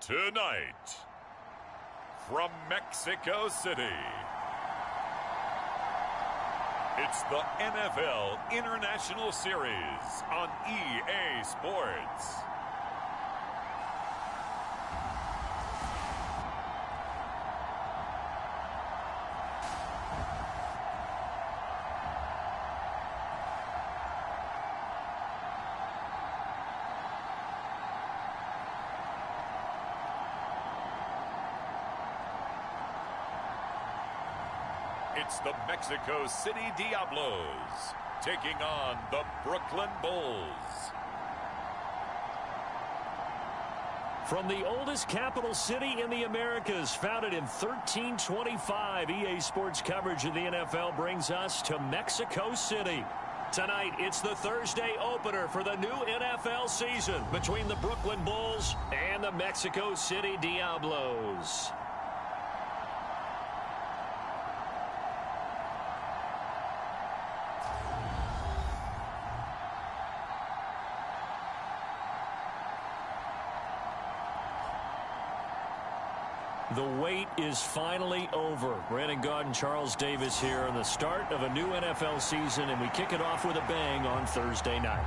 Tonight, from Mexico City, it's the NFL International Series on EA Sports. It's the Mexico City Diablos taking on the Brooklyn Bulls. From the oldest capital city in the Americas, founded in 1325, EA Sports coverage of the NFL brings us to Mexico City. Tonight, it's the Thursday opener for the new NFL season between the Brooklyn Bulls and the Mexico City Diablos. The wait is finally over. Brandon Gaud and Charles Davis here on the start of a new NFL season, and we kick it off with a bang on Thursday night.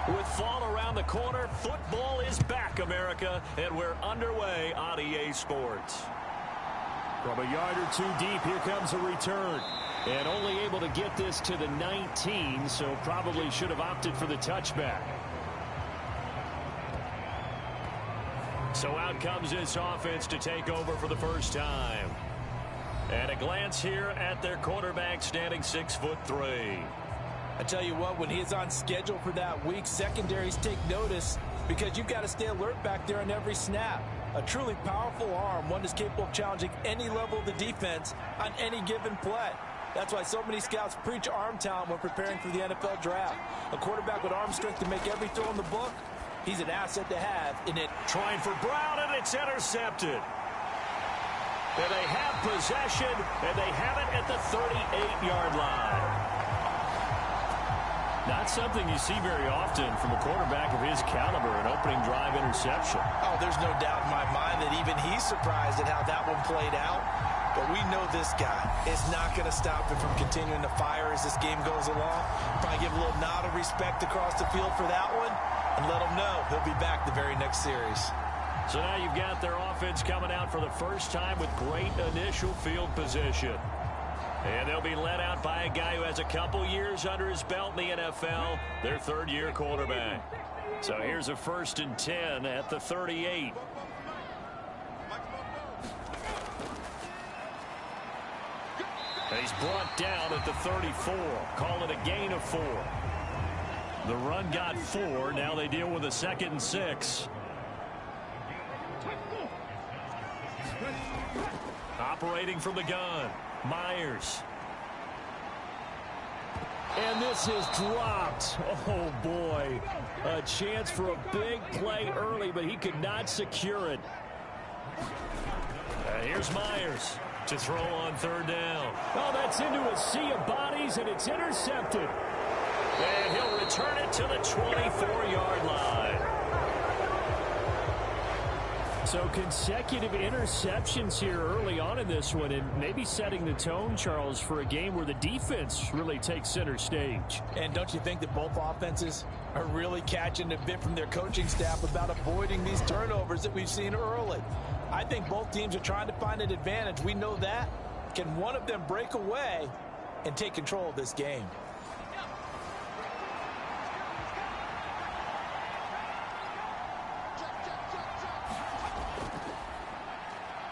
With fall around the corner, football is back, America, and we're underway on EA Sports. From a yard or two deep, here comes a return. And only able to get this to the 19, so probably should have opted for the touchback. So out comes this offense to take over for the first time. And a glance here at their quarterback, standing 6'3". I tell you what, when he's on schedule for that week, secondaries take notice because you've got to stay alert back there on every snap. A truly powerful arm, one that's capable of challenging any level of the defense on any given play. That's why so many scouts preach arm talent when preparing for the NFL draft. A quarterback with arm strength to make every throw in the book, he's an asset to have in it. Trying for Brown, and it's intercepted. And they have possession, and they have it at the 38-yard line. Not something you see very often from a quarterback of his caliber, an opening drive interception. Oh, there's no doubt in my mind that even he's surprised at how that one played out. But we know this guy is not going to stop him from continuing to fire as this game goes along. Probably give a little nod of respect across the field for that one and let him know he'll be back the very next series. So now you've got their offense coming out for the first time with great initial field position. And they'll be led out by a guy who has a couple years under his belt in the NFL, their third-year quarterback. So here's a 1st and 10 at the 38. And he's brought down at the 34. Call it a gain of 4. The run got 4. Now they deal with a 2nd and 6. Operating from the gun, Myers. And this is dropped. Oh, boy. A chance for a big play early, but he could not secure it. Here's Myers to throw on 3rd down. Oh, that's into a sea of bodies, and it's intercepted. And he'll return it to the 24-yard line. So consecutive interceptions here early on in this one, and maybe setting the tone, Charles, for a game where the defense really takes center stage. And don't you think that both offenses are really catching a bit from their coaching staff about avoiding these turnovers that we've seen early? I think both teams are trying to find an advantage. We know that. Can one of them break away and take control of this game?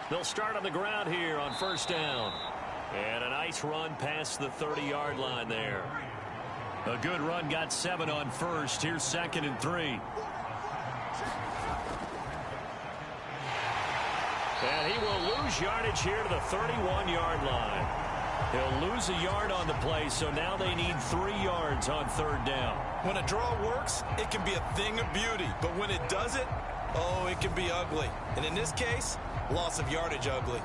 They'll start on the ground here on 1st down. And a nice run past the 30-yard line there. A good run, got 7 on 1st. Here's 2nd and 3. And he will lose yardage here to the 31-yard line. He'll lose a yard on the play, so now they need 3 yards on 3rd down. When a draw works, it can be a thing of beauty. But when it doesn't, oh, it can be ugly. And in this case, loss of yardage ugly.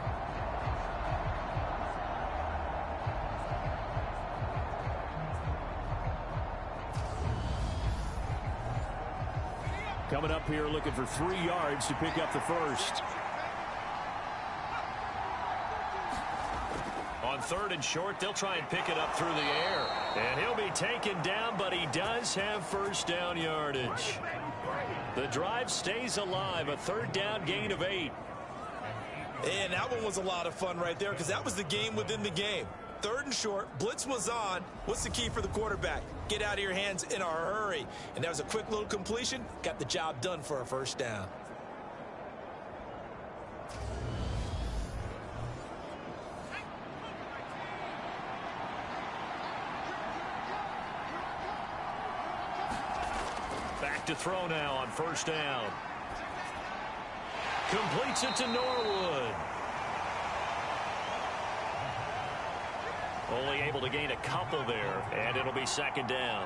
Coming up here looking for 3 yards to pick up the first. On 3rd and short, they'll try and pick it up through the air. And he'll be taken down, but he does have first down yardage. The drive stays alive, a 3rd down gain of 8. And that one was a lot of fun right there because that was the game within the game. 3rd and short, blitz was on. What's the key for the quarterback? Get out of your hands in a hurry. And that was a quick little completion. Got the job done for a first down. Back to throw now on first down. Completes it to Norwood. Only able to gain a couple there, and it'll be 2nd down.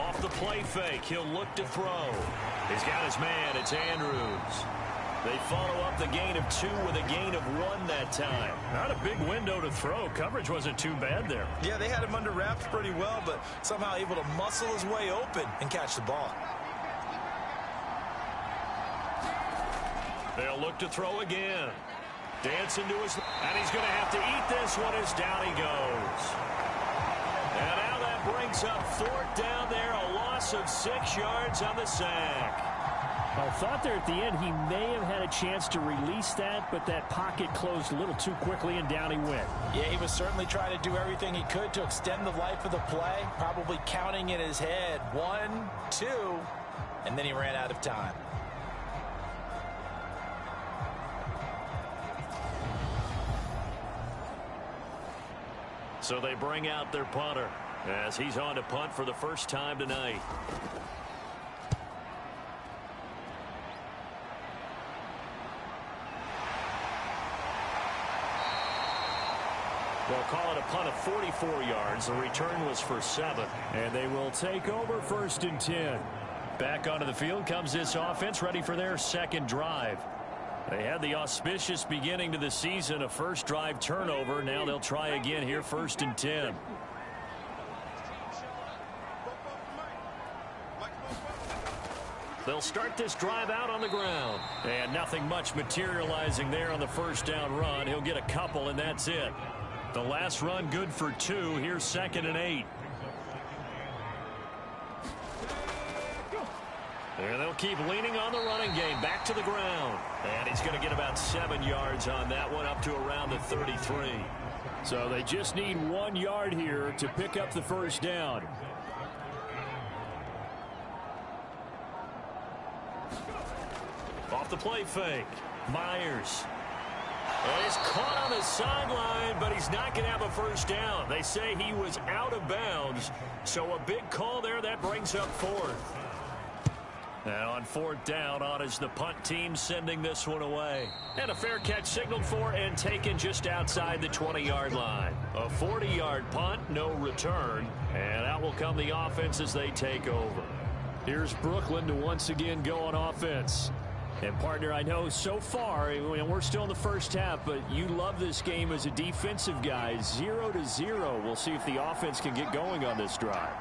Off the play fake, he'll look to throw. He's got his man, it's Andrews. They follow up the gain of 2 with a gain of 1 that time. Not a big window to throw. Coverage wasn't too bad there. Yeah, they had him under wraps pretty well, but somehow able to muscle his way open and catch the ball. They'll look to throw again. Dancing to his... And he's going to have to eat this one as down he goes. And now that brings up 4th down there. A loss of 6 yards on the sack. I thought there at the end he may have had a chance to release that, but that pocket closed a little too quickly, and down he went. Yeah, he was certainly trying to do everything he could to extend the life of the play, probably counting in his head 1, 2, and then he ran out of time. So they bring out their punter as he's on to punt for the first time tonight. They'll call it a punt of 44 yards. The return was for 7. And they will take over 1st and 10. Back onto the field comes this offense, ready for their 2nd drive. They had the auspicious beginning to the season, a first drive turnover. Now they'll try again here, 1st and 10. They'll start this drive out on the ground. And nothing much materializing there on the first down run. He'll get a couple, and that's it. The last run good for 2. Here's 2nd and 8. And they'll keep leaning on the running game. Back to the ground. And he's going to get about 7 yards on that one, up to around the 33. So they just need 1 yard here to pick up the first down. Off the play fake. Myers. Well, he's caught on the sideline, but he's not going to have a first down. They say he was out of bounds. So a big call there. That brings up 4th. And on 4th down, on is the punt team sending this one away. And a fair catch signaled for and taken just outside the 20-yard line. A 40-yard punt, no return. And out will come the offense as they take over. Here's Brooklyn to once again go on offense. And, partner, I know so far, we're still in the first half, but you love this game as a defensive guy. 0-0. We'll see if the offense can get going on this drive.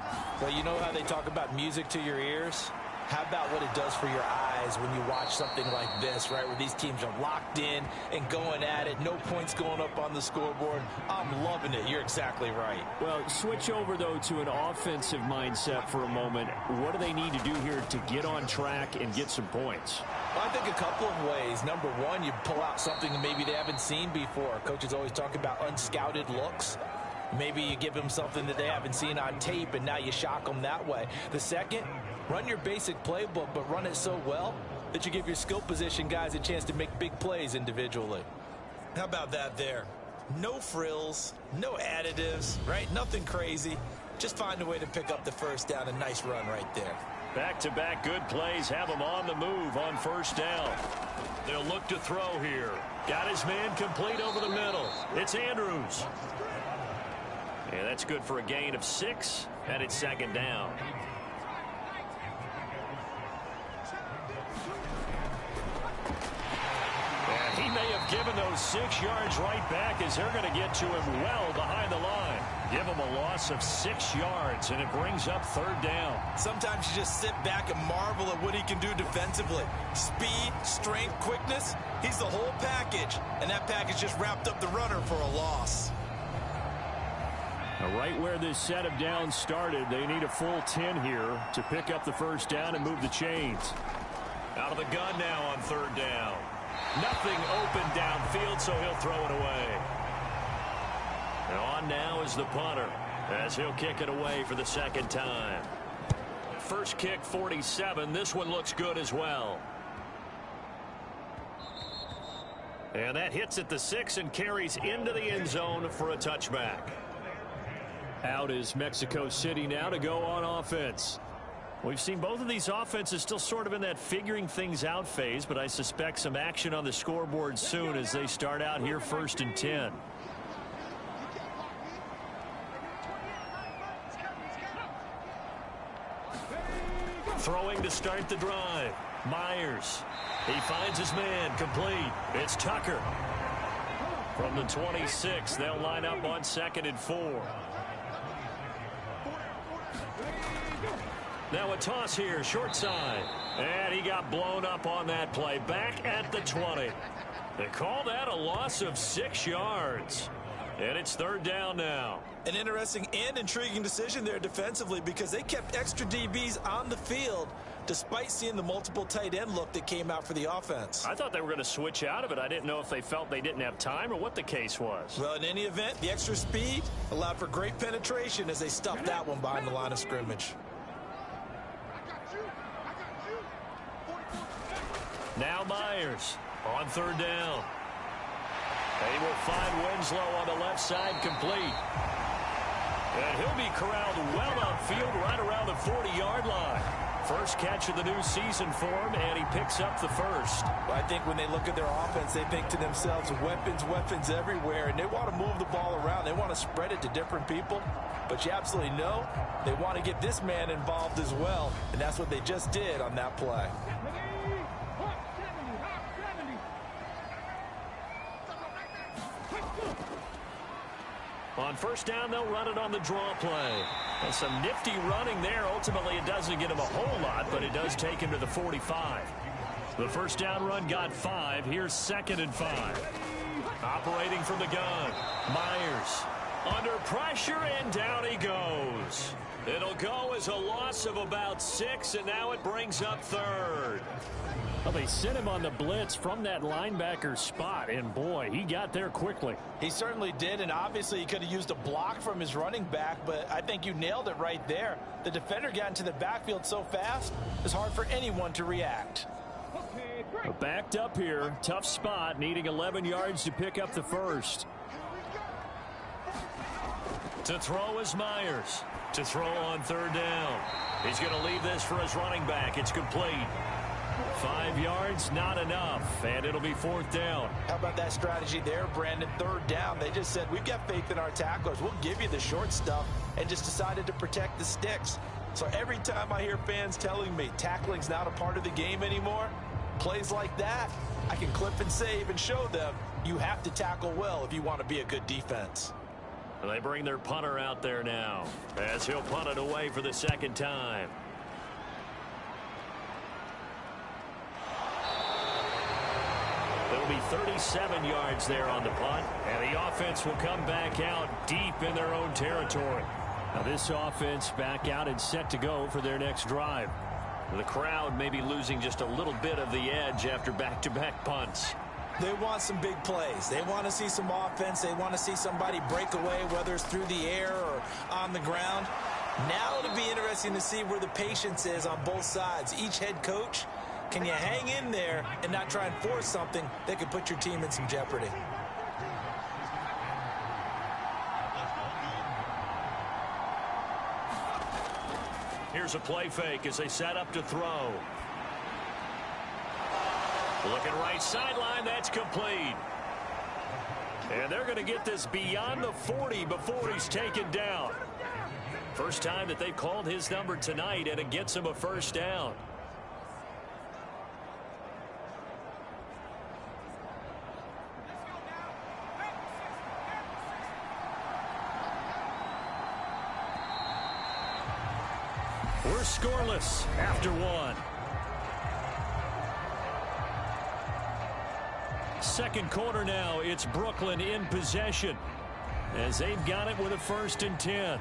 Well, you know how they talk about music to your ears? How about what it does for your eyes when you watch something like this, right, where these teams are locked in and going at it, no points going up on the scoreboard? I'm loving it. You're exactly right. Well, switch over, though, to an offensive mindset for a moment. What do they need to do here to get on track and get some points? Well, I think a couple of ways. Number one, you pull out something that maybe they haven't seen before. Coaches always talk about unscouted looks. Maybe you give them something that they haven't seen on tape, and now you shock them that way. The second, run your basic playbook, but run it so well that you give your skill position guys a chance to make big plays individually. How about that there? No frills, no additives, right? Nothing crazy. Just find a way to pick up the first down. A nice run right there. Back-to-back good plays have him on the move on first down. They'll look to throw here. Got his man complete over the middle. It's Andrews. Yeah, that's good for a gain of 6, and it's 2nd down. And he may have Giving those 6 yards right back as they're going to get to him well behind the line. Give him a loss of 6 yards, and it brings up 3rd down. Sometimes you just sit back and marvel at what he can do defensively. Speed, strength, quickness, he's the whole package. And that package just wrapped up the runner for a loss. Now, right where this set of downs started, they need a full 10 here to pick up the 1st down and move the chains. Out of the gun now on 3rd down. Nothing open downfield, so he'll throw it away. And on now is the punter as he'll kick it away for the 2nd time. First kick 47. This one looks good as well. And that hits at the 6 and carries into the end zone for a touchback. Out is Mexico City now to go on offense. We've seen both of these offenses still sort of in that figuring things out phase, but I suspect some action on the scoreboard soon as they start out here 1st and 10. Throwing to start the drive. Myers. He finds his man. Complete. It's Tucker. From the 26, they'll line up on 2nd and 4. Now a toss here, short side. And he got blown up on that play. Back at the 20. They call that a loss of 6 yards. And it's 3rd down now. An interesting and intriguing decision there defensively because they kept extra DBs on the field despite seeing the multiple tight end look that came out for the offense. I thought they were going to switch out of it. I didn't know if they felt they didn't have time or what the case was. Well, in any event, the extra speed allowed for great penetration as they stuffed that one behind the line of scrimmage. Now Myers on 3rd down. They will find Winslow on the left side, complete. And he'll be corralled well upfield right around the 40-yard line. First catch of the new season for him, and he picks up the 1st. Well, I think when they look at their offense, they think to themselves, weapons, weapons everywhere, and they want to move the ball around. They want to spread it to different people. But you absolutely know they want to get this man involved as well, and that's what they just did on that play. On 1st down, they'll run it on the draw play. And some nifty running there. Ultimately, it doesn't get him a whole lot, but it does take him to the 45. The 1st down run got 5. Here's 2nd and 5. Operating from the gun. Myers under pressure, and down he goes. It'll go as a loss of about 6, and now it brings up 3rd. Well, they sent him on the blitz from that linebacker spot, and boy, he got there quickly. He certainly did, and obviously he could have used a block from his running back, but I think you nailed it right there. The defender got into the backfield so fast, it's hard for anyone to react. Backed up here, tough spot, needing 11 yards to pick up the 1st. To throw is Myers. To throw on 3rd down. He's going to leave this for his running back. It's complete. 5 yards, not enough, and it'll be 4th down. How about that strategy there, Brandon? 3rd down. They just said, we've got faith in our tacklers. We'll give you the short stuff, and just decided to protect the sticks. So every time I hear fans telling me tackling's not a part of the game anymore, plays like that, I can clip and save and show them you have to tackle well if you want to be a good defense. And they bring their punter out there now as he'll punt it away for the 2nd time. It'll be 37 yards there on the punt, and the offense will come back out deep in their own territory. Now this offense back out and set to go for their next drive. The crowd may be losing just a little bit of the edge after back-to-back punts. They want some big plays. They want to see some offense. They want to see somebody break away, whether it's through the air or on the ground. Now it'll be interesting to see where the patience is on both sides. Each head coach, can you hang in there and not try and force something that could put your team in some jeopardy? Here's a play fake as they set up to throw. Looking right sideline, that's complete. And they're going to get this beyond the 40 before he's taken down. First time that they've called his number tonight, and it gets him a 1st down. We're scoreless after one. Second quarter now. It's Brooklyn in possession as they've got it with a 1st and 10.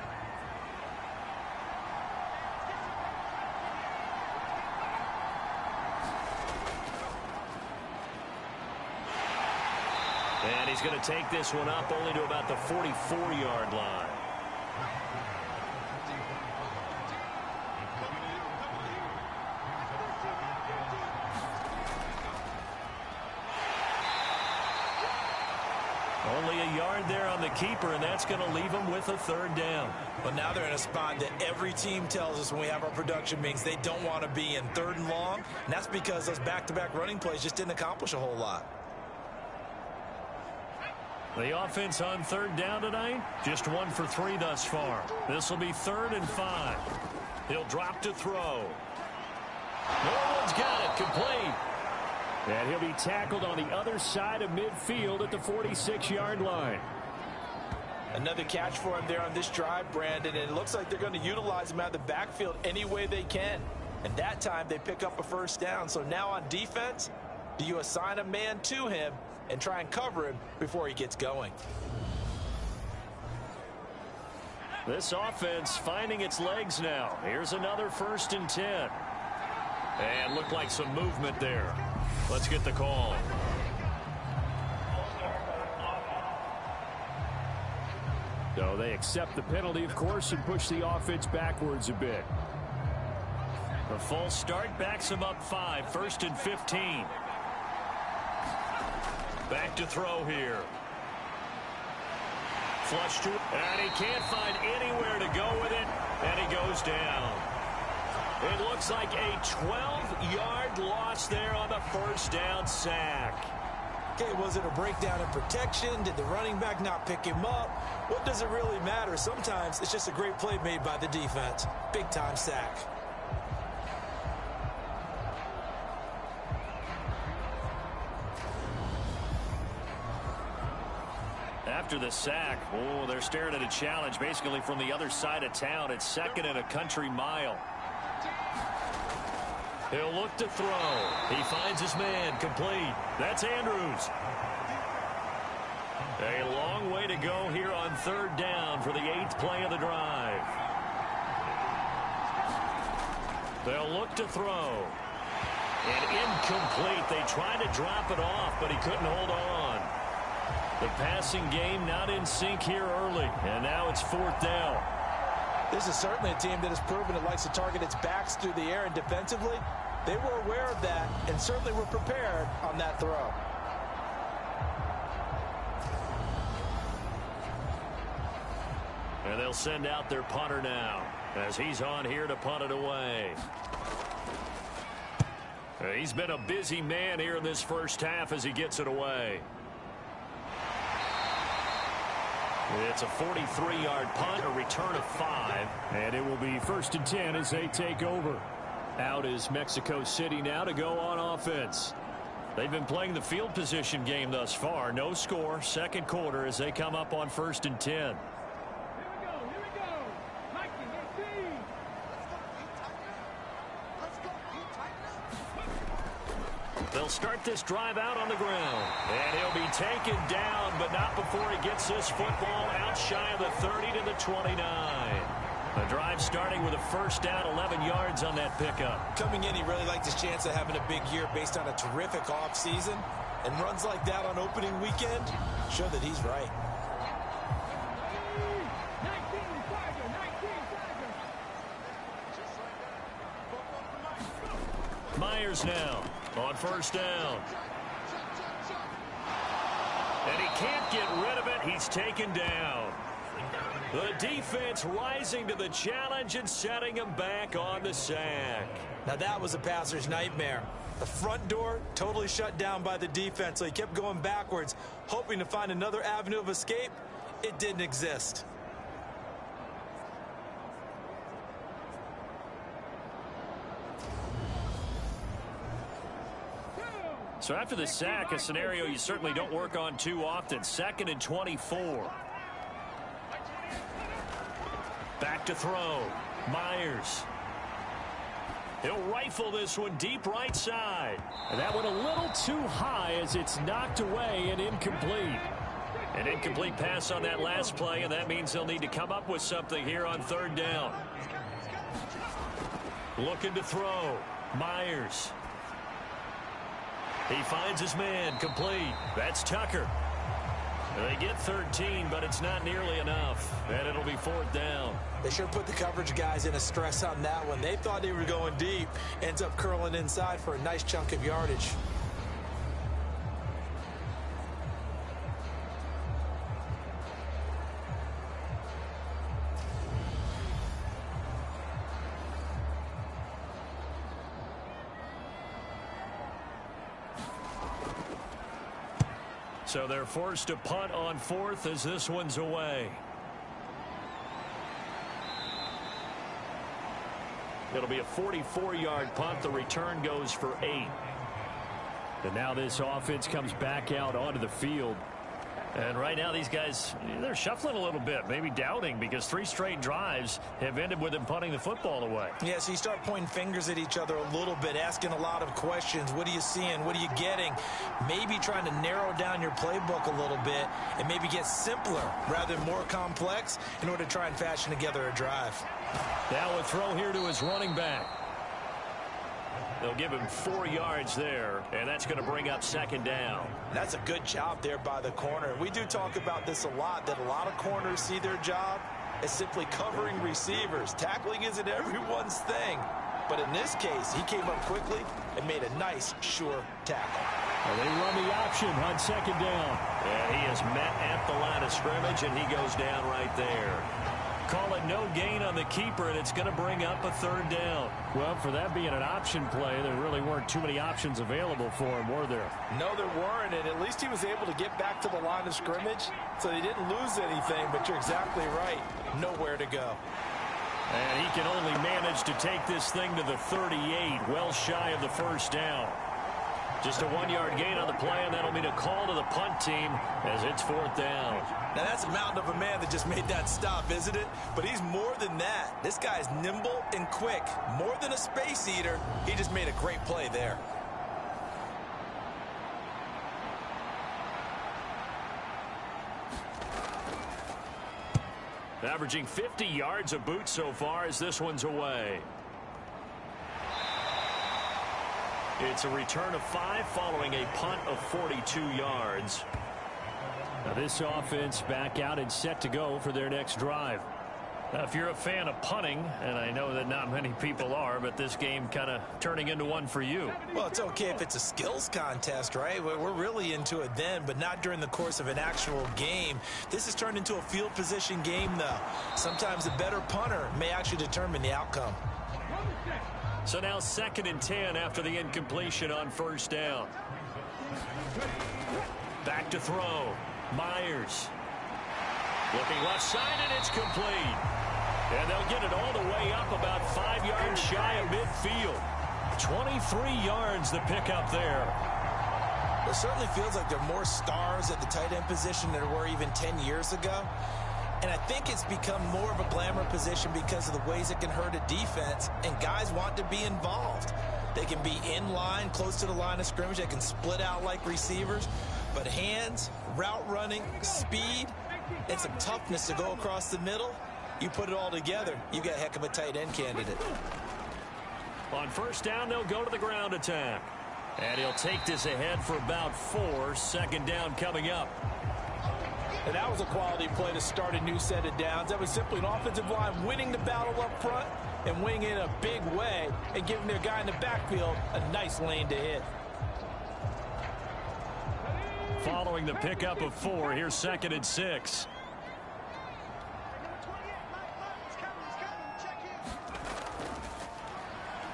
And he's going to take this one up only to about the 44-yard line. Only a yard there on the keeper, and that's going to leave him with a 3rd down. But now they're in a spot that every team tells us when we have our production meetings they don't want to be in 3rd and long. And that's because those back-to-back running plays just didn't accomplish a whole lot. The offense on 3rd down tonight, just 1 for 3 thus far. This will be 3rd and 5. He'll drop to throw. No one's got it. Complete. And he'll be tackled on the other side of midfield at the 46-yard line. Another catch for him there on this drive, Brandon, and it looks like they're going to utilize him out of the backfield any way they can. And that time they pick up a 1st down. So now on defense, do you assign a man to him and try and cover him before he gets going? This offense finding its legs now. Here's another 1st and 10. And looked like some movement there. Let's get the call. So they accept the penalty, of course, and push the offense backwards a bit. The false start backs them up 5. 1st and 15. Back to throw here. Flush to, and he can't find anywhere to go with it, and he goes down. It looks like a 12-yard loss there on the 1st down sack. Okay, was it a breakdown in protection? Did the running back not pick him up? What does it really matter? Sometimes it's just a great play made by the defense. Big-time sack. After the sack, oh, they're staring at a challenge basically from the other side of town. It's 2nd and a country mile. He'll look to throw. He finds his man. Complete. That's Andrews. A long way to go here on 3rd down for the 8th play of the drive. They'll look to throw. And incomplete. They tried to drop it off, but he couldn't hold on. The passing game not in sync here early. And now it's 4th down. This is certainly a team that has proven it likes to target its backs through the air, and defensively, they were aware of that and certainly were prepared on that throw. And they'll send out their punter now as he's on here to punt it away. He's been a busy man here in this 1st half as he gets it away. It's a 43-yard punt, a return of 5. And it will be 1st and 10 as they take over. Out is Mexico City now to go on offense. They've been playing the field position game thus far. No score, 2nd quarter as they come up on 1st and 10. Here we go. Mikey, They'll start this drive out on the ground. And he'll be taken down, but not before he gets this football out shy of the 30 to the 29. The drive starting with a 1st down, 11 yards on that pickup. Coming in, he really liked his chance of having a big year based on a terrific offseason. And runs like that on opening weekend show that he's right. Myers now on 1st down. And he can't get rid of it. He's taken down. The defense rising to the challenge and setting him back on the sack. Now that was a passer's nightmare. The front door totally shut down by the defense, so he kept going backwards, hoping to find another avenue of escape. It didn't exist. So after the sack, a scenario you certainly don't work on too often. 2nd and 24. Back to throw. Myers. He'll rifle this one deep right side. And that went a little too high as it's knocked away and incomplete. An incomplete pass on that last play, and that means they'll need to come up with something here on third down. Looking to throw. Myers. He finds his man. Complete. That's Tucker. They get 13, but it's not nearly enough. And it'll be fourth down. They sure put the coverage guys in a stress on that one. They thought they were going deep. Ends up curling inside for a nice chunk of yardage. So they're forced to punt on fourth as this one's away. It'll be a 44-yard punt. The return goes for 8. And now this offense comes back out onto the field. And right now these guys, they're shuffling a little bit, maybe doubting, because 3 straight drives have ended with them punting the football away. Yeah, so you start pointing fingers at each other a little bit, asking a lot of questions. What are you seeing? What are you getting? Maybe trying to narrow down your playbook a little bit and maybe get simpler rather than more complex in order to try and fashion together a drive. Now a throw here to his running back. They'll give him 4 yards there, and that's going to bring up second down. That's a good job there by the corner. We do talk about this a lot, that a lot of corners see their job as simply covering receivers. Tackling isn't everyone's thing. But in this case, he came up quickly and made a nice, sure tackle. Well, they run the option on second down. And he is met at the line of scrimmage, and he goes down right there. Call it no gain on the keeper, and it's going to bring up a third down. Well, for that being an option play, there really weren't too many options available for him, were there? No, there weren't, and at least he was able to get back to the line of scrimmage, so he didn't lose anything, but you're exactly right. Nowhere to go. And he can only manage to take this thing to the 38, well shy of the first down. Just a 1-yard gain on the play, and that'll mean a call to the punt team as it's fourth down. Now, that's a mountain of a man that just made that stop, isn't it? But he's more than that. This guy's nimble and quick. More than a space eater, he just made a great play there. Averaging 50 yards a boot so far as this one's away. It's a return of 5 following a punt of 42 yards. Now this offense back out and set to go for their next drive. Now, if you're a fan of punting, and I know that not many people are, but this game kind of turning into one for you. Well, it's okay if it's a skills contest, right? We're really into it then, but not during the course of an actual game. This has turned into a field position game, though. Sometimes the better punter may actually determine the outcome. So now 2nd and 10 after the incompletion on first down. Back to throw. Myers. Looking left side, and it's complete. And they'll get it all the way up about 5 yards shy of midfield. 23 yards the pickup there. It certainly feels like there are more stars at the tight end position than there were even 10 years ago. And I think it's become more of a glamour position because of the ways it can hurt a defense, and guys want to be involved. They can be in line, close to the line of scrimmage. They can split out like receivers. But hands, route running, speed, and some toughness to go across the middle, you put it all together, you've got a heck of a tight end candidate. On first down, they'll go to the ground attack. And he'll take this ahead for about 4. Second down coming up. And that was a quality play to start a new set of downs. That was simply an offensive line winning the battle up front and winning it in a big way and giving their guy in the backfield a nice lane to hit. Following the pickup of 4, here's 2nd and 6.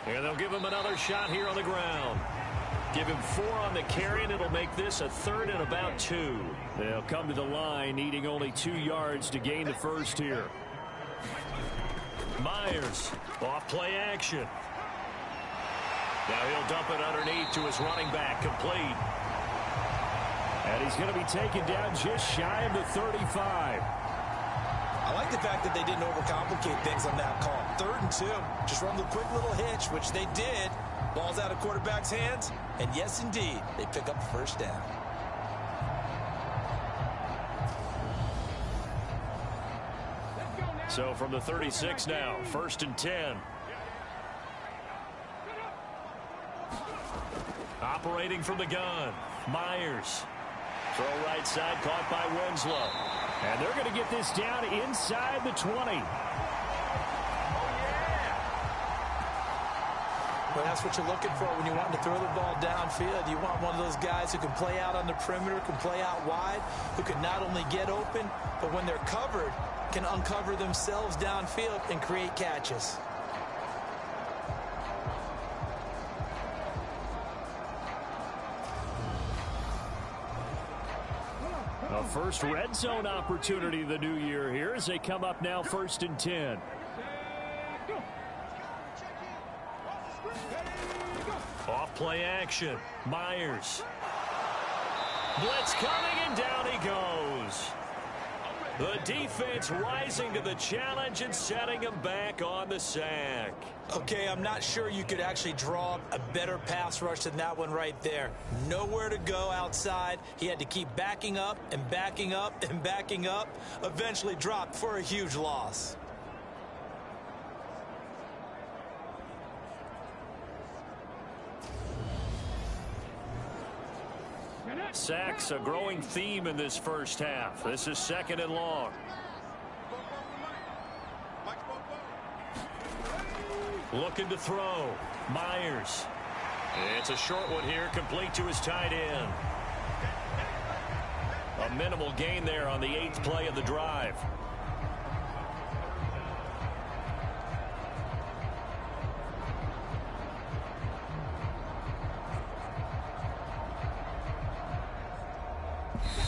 And they'll give him another shot here on the ground. Give him 4 on the carry, and it'll make this a 3rd and about 2. They'll come to the line, needing only 2 yards to gain the first here. Myers, off play action. Now he'll dump it underneath to his running back, complete. And he's going to be taken down just shy of the 35. I I like the fact that they didn't overcomplicate things on that call. 3rd and 2. Just run the quick little hitch, which they did. Ball's out of quarterback's hands. And yes, indeed, they pick up the first down. So from the 36 now, 1st and 10. Operating from the gun, Myers. Throw right side, caught by Winslow. And they're going to get this down inside the 20. Well, that's what you're looking for when you want to throw the ball downfield. You want one of those guys who can play out on the perimeter, can play out wide, who can not only get open, but when they're covered, can uncover themselves downfield and create catches. A first red zone opportunity the new year here as they come up now 1st and 10. Off play action. Myers. Blitz coming and down he goes. The defense rising to the challenge and setting him back on the sack. Okay, I'm not sure you could actually draw a better pass rush than that one right there. Nowhere to go outside. He had to keep backing up and backing up and backing up. Eventually dropped for a huge loss. Sacks a growing theme in this first half. This is 2nd and long. Looking to throw. Myers. It's a short one here, complete to his tight end. A minimal gain there on the 8th play of the drive.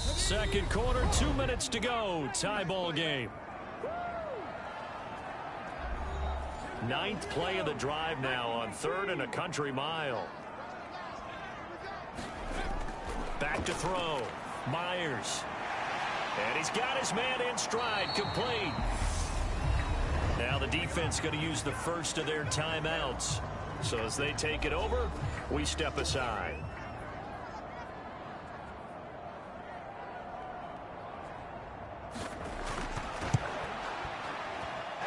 Second quarter, 2 minutes to go. Tie ball game. 9th play of the drive now on 3rd and a country mile. Back to throw. Myers. And he's got his man in stride. Complete. Now the defense going to use the first of their timeouts. So as they take it over, we step aside.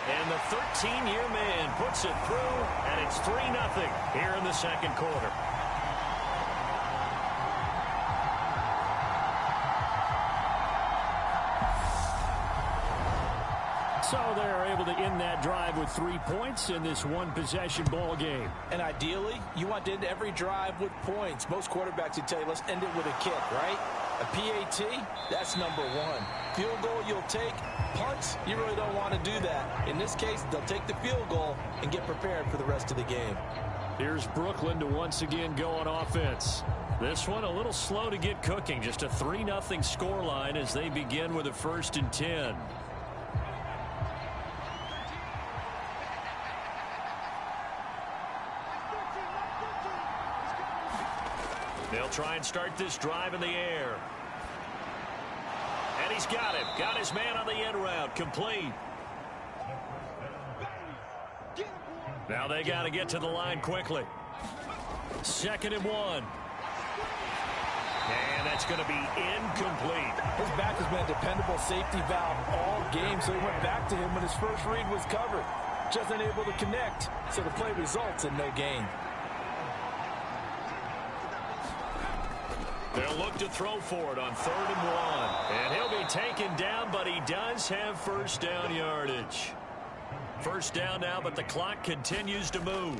And the 13-year man puts it through, and it's 3-0 here in the second quarter. So they're able to end that drive with 3 points in this one-possession ball game. And ideally, you want to end every drive with points. Most quarterbacks would tell you, let's end it with a kick, right? A PAT, that's number 1. Field goal you'll take. Punts, you really don't want to do that. In this case, they'll take the field goal and get prepared for the rest of the game. Here's Brooklyn to once again go on offense. This one a little slow to get cooking. Just a 3-0 scoreline as they begin with a 1st and 10. They'll try and start this drive in the air. And he's got him. Got his man on the end route. Complete. Now they got to get to the line quickly. 2nd and 1. And that's going to be incomplete. His back has been a dependable safety valve all game, so he went back to him when his first read was covered. Just unable to connect, so the play results in no gain. They'll look to throw for it on 3rd and 1. And he'll be taken down, but he does have first down yardage. First down now, but the clock continues to move.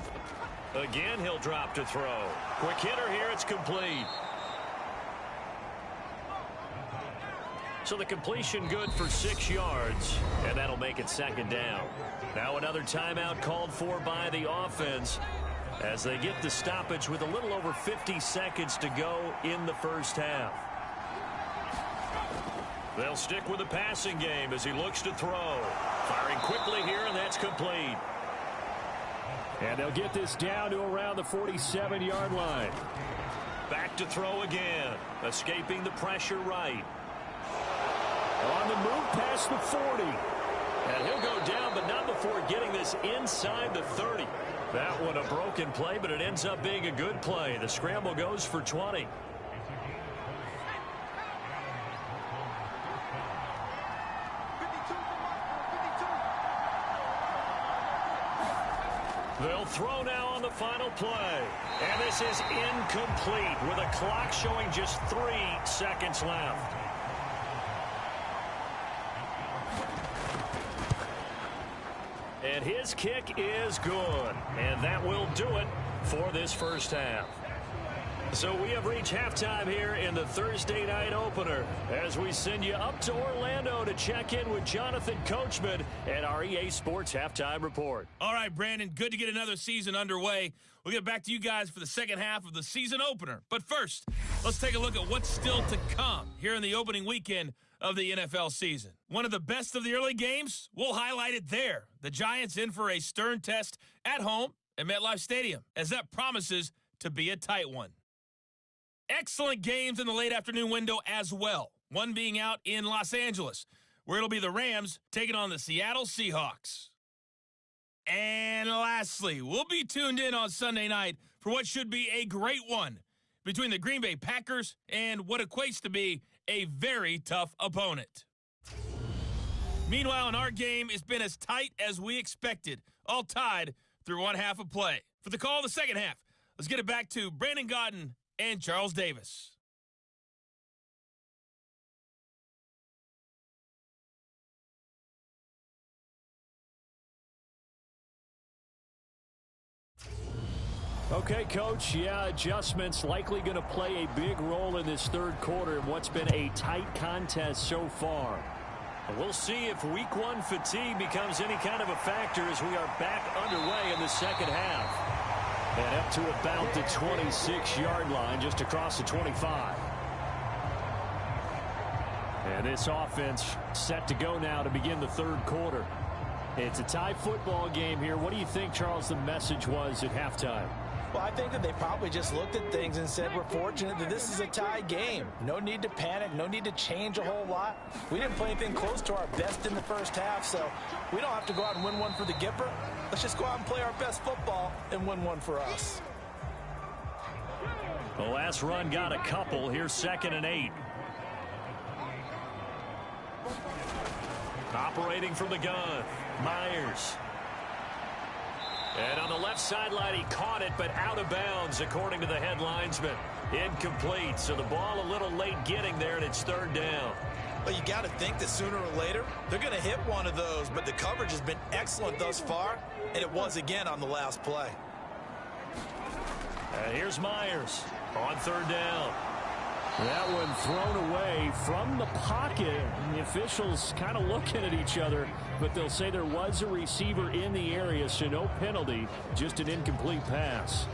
Again, he'll drop to throw. Quick hitter here, it's complete. So the completion good for 6 yards, and that'll make it 2nd down. Now another timeout called for by the offense as they get the stoppage with a little over 50 seconds to go in the first half. They'll stick with the passing game as he looks to throw. Firing quickly here, and that's complete. And they'll get this down to around the 47-yard line. Back to throw again. Escaping the pressure right. On the move past the 40. And he'll go down, but not before getting this inside the 30. That one a broken play, but it ends up being a good play. The scramble goes for 20. They'll throw now on the final play. And this is incomplete with a clock showing just 3 seconds left. And his kick is good. And that will do it for this first half. So we have reached halftime here in the Thursday night opener as we send you up to Orlando to check in with Jonathan Coachman at our EA Sports Halftime Report. All right, Brandon, good to get another season underway. We'll get back to you guys for the second half of the season opener. But first, let's take a look at what's still to come here in the opening weekend of the NFL season. One of the best of the early games, we'll highlight it there. The Giants in for a stern test at home at MetLife Stadium, as that promises to be a tight one. Excellent games in the late afternoon window as well. One being out in Los Angeles, where it'll be the Rams taking on the Seattle Seahawks. And lastly, we'll be tuned in on Sunday night for what should be a great one between the Green Bay Packers and what equates to be a very tough opponent. Meanwhile, in our game, it's been as tight as we expected, all tied through one half of play. For the call of the second half, let's get it back to Brandon Gaudin and Charles Davis. Okay, Coach, adjustments likely going to play a big role in this third quarter in what's been a tight contest so far. We'll see if week one fatigue becomes any kind of a factor as we are back underway in the second half. And up to about the 26-yard line, just across the 25. And this offense set to go now to begin the third quarter. It's a tie football game here. What do you think, Charles, the message was at halftime? Well, I think that they probably just looked at things and said, we're fortunate that this is a tie game. No need to panic, no need to change a whole lot. We didn't play anything close to our best in the first half, so we don't have to go out and win one for the Gipper. Let's just go out and play our best football and win one for us. The last run got a couple. Here's 2nd and 8. Operating from the gun, Myers. And on the left sideline, he caught it, but out of bounds, according to the head linesman. Incomplete, so the ball a little late getting there, and it's 3rd down. Well, you got to think that sooner or later, they're going to hit one of those, but the coverage has been excellent thus far, and it was again on the last play. Here's Myers on 3rd down. That one thrown away from the pocket. And the officials kind of looking at each other, but they'll say there was a receiver in the area, so no penalty, just an incomplete pass.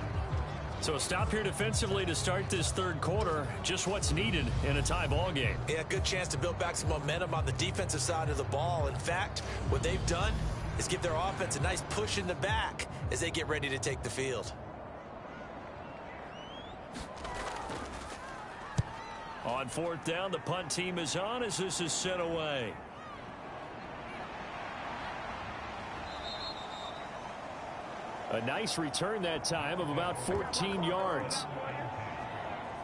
So a stop here defensively to start this third quarter, just what's needed in a tie ball game. Yeah, good chance to build back some momentum on the defensive side of the ball. In fact, what they've done is give their offense a nice push in the back as they get ready to take the field. On 4th down, the punt team is on as this is sent away. A nice return that time of about 14 yards.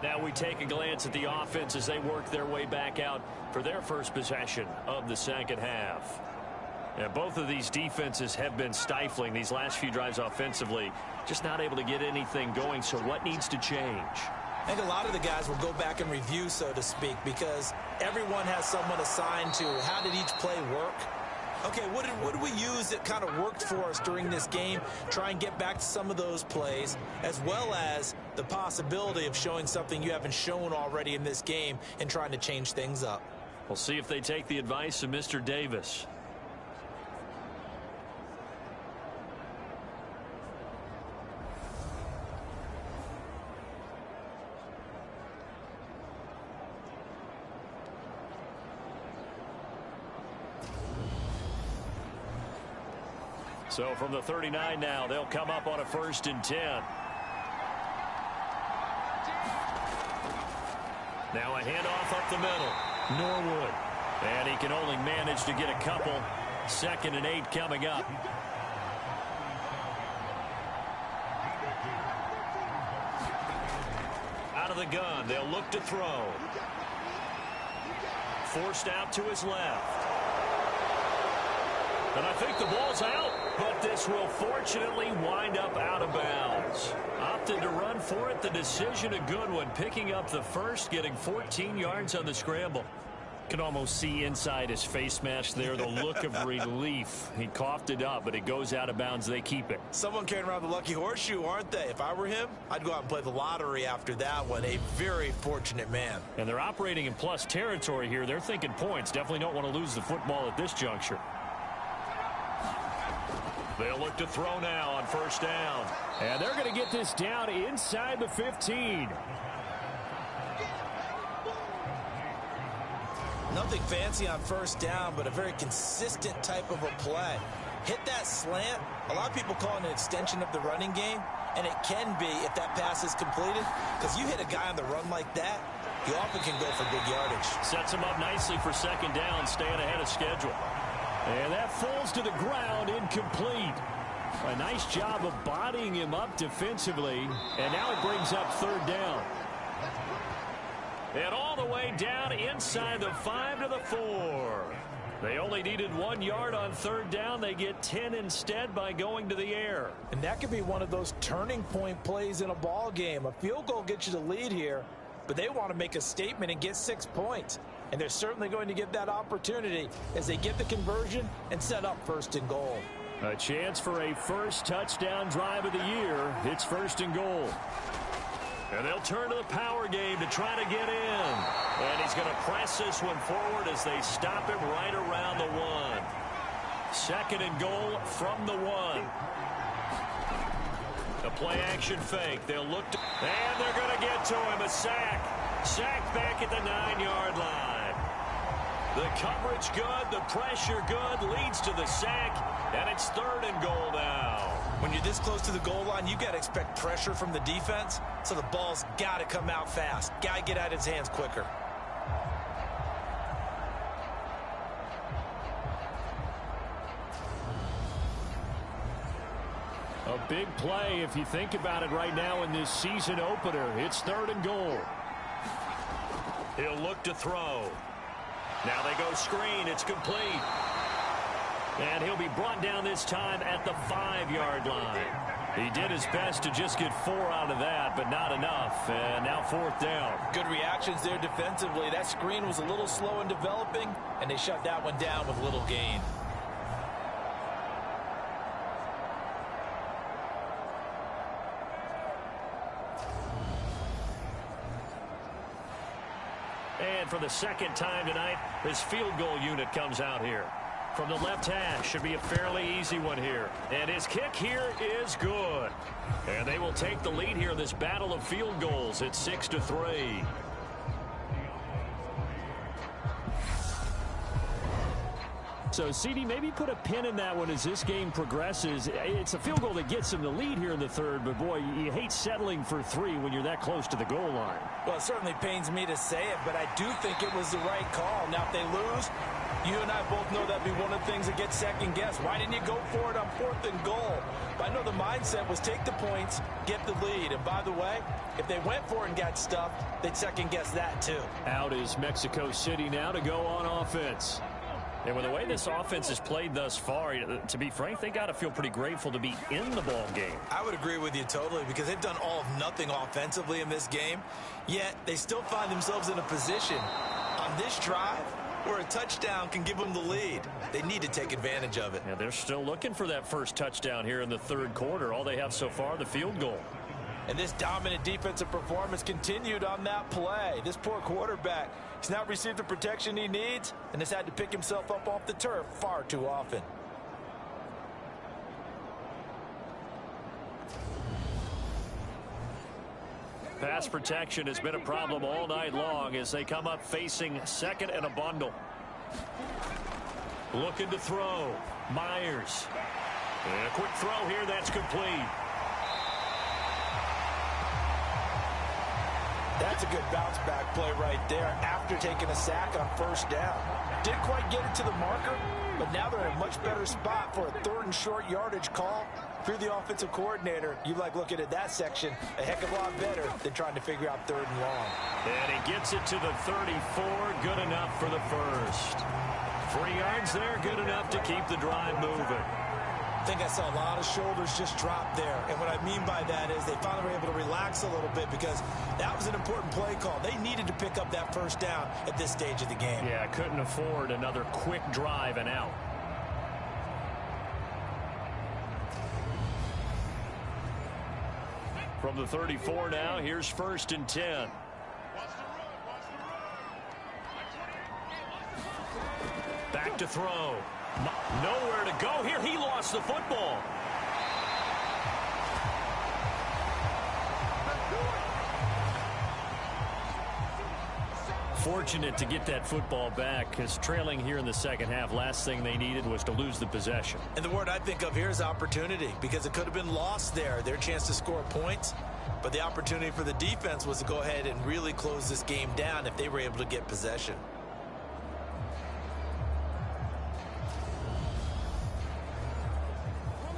Now we take a glance at the offense as they work their way back out for their first possession of the second half. And both of these defenses have been stifling these last few drives offensively. Just not able to get anything going, so what needs to change? I think a lot of the guys will go back and review, so to speak, because everyone has someone assigned to how did each play work. Okay, what did we use that kind of worked for us during this game? Try and get back to some of those plays, as well as the possibility of showing something you haven't shown already in this game and trying to change things up. We'll see if they take the advice of Mr. Davis. So from the 39 now, they'll come up on a 1st and 10. Now a handoff up the middle. Norwood. And he can only manage to get a couple. 2nd and 8 coming up. Out of the gun, they'll look to throw. Forced out to his left. And I think the ball's out, but this will fortunately wind up out of bounds. Opted to run for it. The decision a good one. Picking up the first, getting 14 yards on the scramble. Can almost see inside his face mask there the look of relief. He coughed it up, but it goes out of bounds. They keep it. Someone carrying around the lucky horseshoe, aren't they? If I were him, I'd go out and play the lottery after that one. A very fortunate man. And they're operating in plus territory here. They're thinking points. Definitely don't want to lose the football at this juncture. They'll look to throw now on 1st down. And they're going to get this down inside the 15. Nothing fancy on 1st down, but a very consistent type of a play. Hit that slant. A lot of people call it an extension of the running game, and it can be if that pass is completed, because you hit a guy on the run like that, you often can go for good yardage. Sets him up nicely for 2nd down, staying ahead of schedule. And that falls to the ground, incomplete. A nice job of bodying him up defensively, and now it brings up 3rd down. And all the way down inside the 5 to the 4. They only needed 1 yard on 3rd down. They get 10 instead by going to the air. And that could be one of those turning point plays in a ball game. A field goal gets you the lead here, but they want to make a statement and get 6 points. And they're certainly going to get that opportunity as they get the conversion and set up 1st and goal. A chance for a first touchdown drive of the year. It's 1st and goal. And they'll turn to the power game to try to get in. And he's going to press this one forward as they stop him right around the 1. 2nd and goal from the 1. A play action fake. They'll look to, and they're going to get to him. A sack. Sack back at the 9-yard line. The coverage good, the pressure good, leads to the sack, and it's 3rd and goal now. When you're this close to the goal line, you got to expect pressure from the defense, so the ball's got to come out fast. Got to get out of his hands quicker. A big play if you think about it right now in this season opener. It's 3rd and goal. He'll look to throw. Now they go screen. It's complete. And he'll be brought down this time at the 5-yard line. He did his best to just get 4 out of that, but not enough. And now 4th down. Good reactions there defensively. That screen was a little slow in developing, and they shut that one down with little gain. And for the 2nd time tonight, this field goal unit comes out here. From the left hash, should be a fairly easy one here. And his kick here is good. And they will take the lead here in this battle of field goals. It's 6-3. So, CD, maybe put a pin in that one as this game progresses. It's a field goal that gets them the lead here in the 3rd, but, boy, you hate settling for 3 when you're that close to the goal line. Well, it certainly pains me to say it, but I do think it was the right call. Now, if they lose, you and I both know that'd be one of the things that gets second-guessed. Why didn't you go for it on 4th and goal? But I know the mindset was take the points, get the lead. And, by the way, if they went for it and got stuffed, they'd second-guess that, too. Out is Mexico City now to go on offense. And with the way this offense has played thus far, to be frank, they got to feel pretty grateful to be in the ball game. I would agree with you totally because they've done all of nothing offensively in this game, yet they still find themselves in a position on this drive where a touchdown can give them the lead. They need to take advantage of it. Yeah, they're still looking for that first touchdown here in the 3rd quarter. All they have so far, the field goal. And this dominant defensive performance continued on that play. This poor quarterback, he's not received the protection he needs and has had to pick himself up off the turf far too often. Pass protection has been a problem all night long as they come up facing 2nd and a bundle. Looking to throw. Myers. And a quick throw here. That's complete. That That's a good bounce-back play right there after taking a sack on first down. Didn't quite get it to the marker, but now they're in a much better spot for a 3rd and short yardage call. If you're the offensive coordinator, you like looking at that section a heck of a lot better than trying to figure out 3rd and long. And he gets it to the 34. Good enough for the first. 3 yards there, good enough to keep the drive moving. I think I saw a lot of shoulders just drop there. And what I mean by that is they finally were able to relax a little bit because that was an important play call. They needed to pick up that first down at this stage of the game. Yeah, couldn't afford another quick drive and out. From the 34 now, here's 1st and 10. Back to throw. Nowhere to go here. He lost the football. Fortunate to get that football back because trailing here in the second half, last thing they needed was to lose the possession. And the word I think of here is opportunity because it could have been lost there. Their chance to score points, but the opportunity for the defense was to go ahead and really close this game down if they were able to get possession.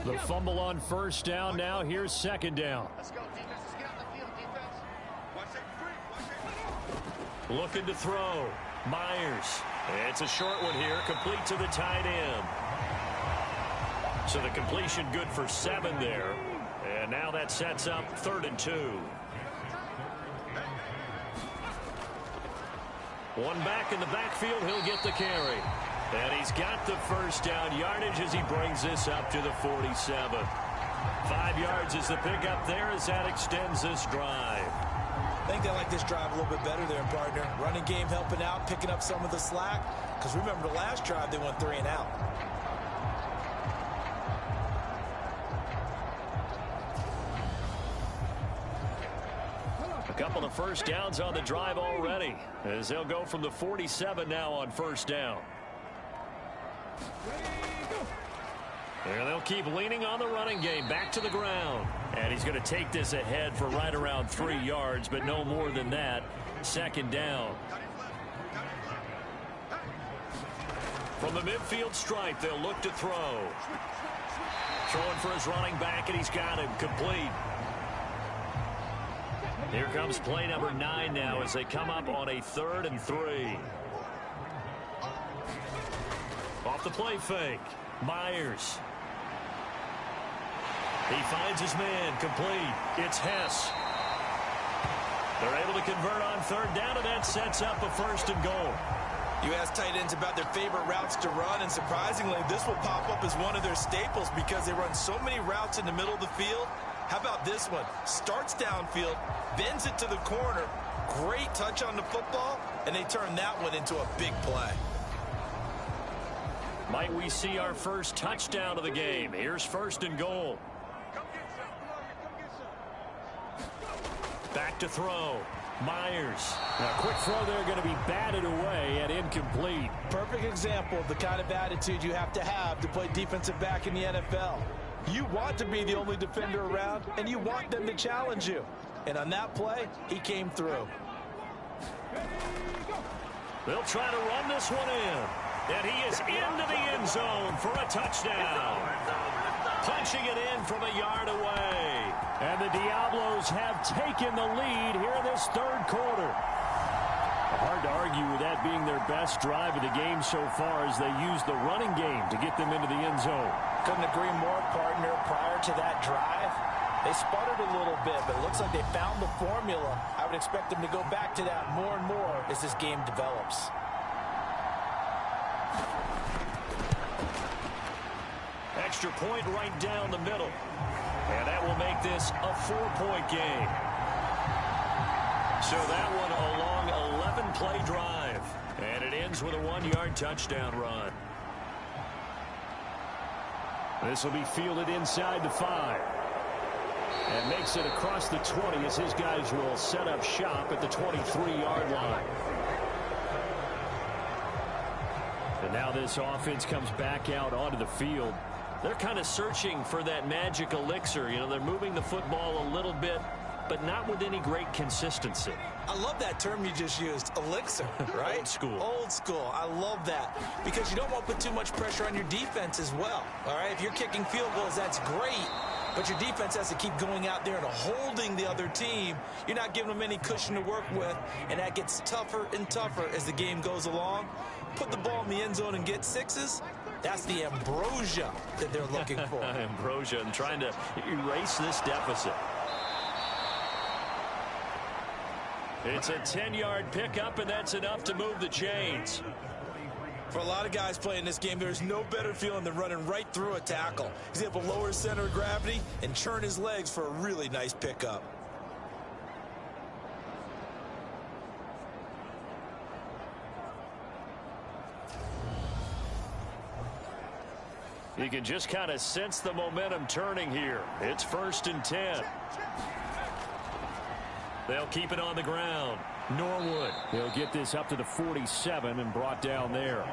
The fumble on first down. Now here's 2nd down. Let's go, defense. Let's get on the field, defense. Watch it. Looking to throw. Myers. It's a short one here. Complete to the tight end. So the completion good for 7 there. And now that sets up 3rd and 2. One back in the backfield. He'll get the carry. And he's got the first down yardage as he brings this up to the 47. 5 yards is the pickup there as that extends this drive. I think they like this drive a little bit better there, partner. Running game helping out, picking up some of the slack. Because remember the last drive, they went 3 and out. A couple of first downs on the drive already as they'll go from the 47 now on first down. And they'll keep leaning on the running game. Back to the ground. And he's going to take this ahead for right around 3 yards, but no more than that. 2nd down. From the midfield stripe, they'll look to throw. Throwing for his running back, and he's got him complete. Here comes play number 9 now as they come up on a 3rd and 3. Off the play fake. Myers. He finds his man complete. It's Hess. They're able to convert on 3rd down, and that sets up a 1st and goal. You ask tight ends about their favorite routes to run, and surprisingly, this will pop up as one of their staples because they run so many routes in the middle of the field. How about this one? Starts downfield, bends it to the corner. Great touch on the football, and they turn that one into a big play. Might we see our first touchdown of the game? Here's 1st and goal. Back to throw. Myers. Now, quick throw there going to be batted away and incomplete. Perfect example of the kind of attitude you have to play defensive back in the NFL. You want to be the only defender around, and you want them to challenge you. And on that play, he came through. They'll try to run this one in. And he is into the end zone for a touchdown. Punching it in from a yard away. And the Diablos have taken the lead here in this 3rd quarter. Hard to argue with that being their best drive of the game so far as they use the running game to get them into the end zone. Couldn't agree more, partner. Prior to that drive, they sputtered a little bit, but it looks like they found the formula. I would expect them to go back to that more and more as this game develops. Extra point right down the middle. And that will make this a 4-point game. So that one a long 11-play drive. And it ends with a 1-yard touchdown run. This will be fielded inside the 5. And makes it across the 20 as his guys will set up shop at the 23-yard line. And now this offense comes back out onto the field. They're kind of searching for that magic elixir. You know, they're moving the football a little bit, but not with any great consistency. I love that term you just used, elixir, right? Old school. Old school. I love that because you don't want to put too much pressure on your defense as well. All right, if you're kicking field goals, that's great, but your defense has to keep going out there and holding the other team. You're not giving them any cushion to work with, and that gets tougher and tougher as the game goes along. Put the ball in the end zone and get sixes. That's the ambrosia that they're looking for. Ambrosia and trying to erase this deficit. It's a 10-yard pickup, and that's enough to move the chains. For a lot of guys playing this game, there's no better feeling than running right through a tackle. He's able to lower his center of gravity and churn his legs for a really nice pickup. You can just kind of sense the momentum turning here. It's 1st and 10. They'll keep it on the ground. Norwood, he'll get this up to the 47 and brought down there.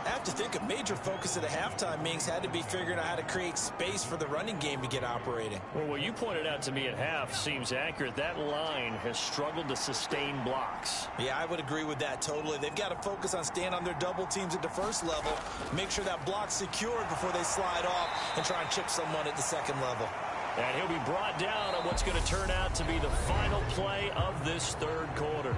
I have to think a major focus at the halftime means had to be figuring out how to create space for the running game to get operating. Well, what you pointed out to me at half seems accurate. That line has struggled to sustain blocks. Yeah, I would agree with that totally. They've got to focus on staying on their double teams at the first level, make sure that block's secured before they slide off and try and chip someone at the second level. And he'll be brought down on what's going to turn out to be the final play of this third quarter.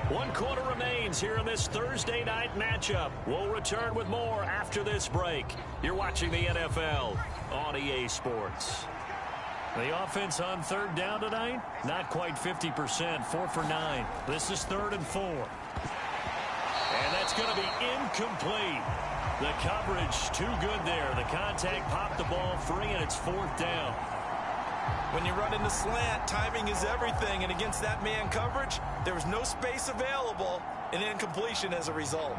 1 quarter remains here in this Thursday night matchup. We'll return with more after this break. You're watching the NFL on EA Sports. The offense on 3rd down tonight, not quite 50%, 4 for 9. This is 3rd and 4. And that's going to be incomplete. The coverage too good there. The contact popped the ball free, and it's 4th down. When you run in the slant, timing is everything, and against that man coverage, there was no space available, and incompletion as a result.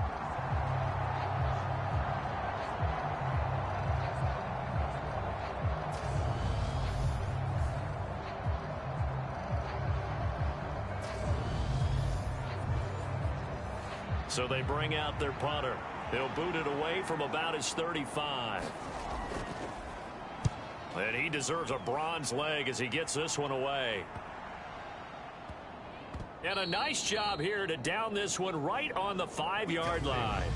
So they bring out their punter. He'll boot it away from about his 35. And he deserves a bronze leg as he gets this one away. And a nice job here to down this one right on the 5-yard line.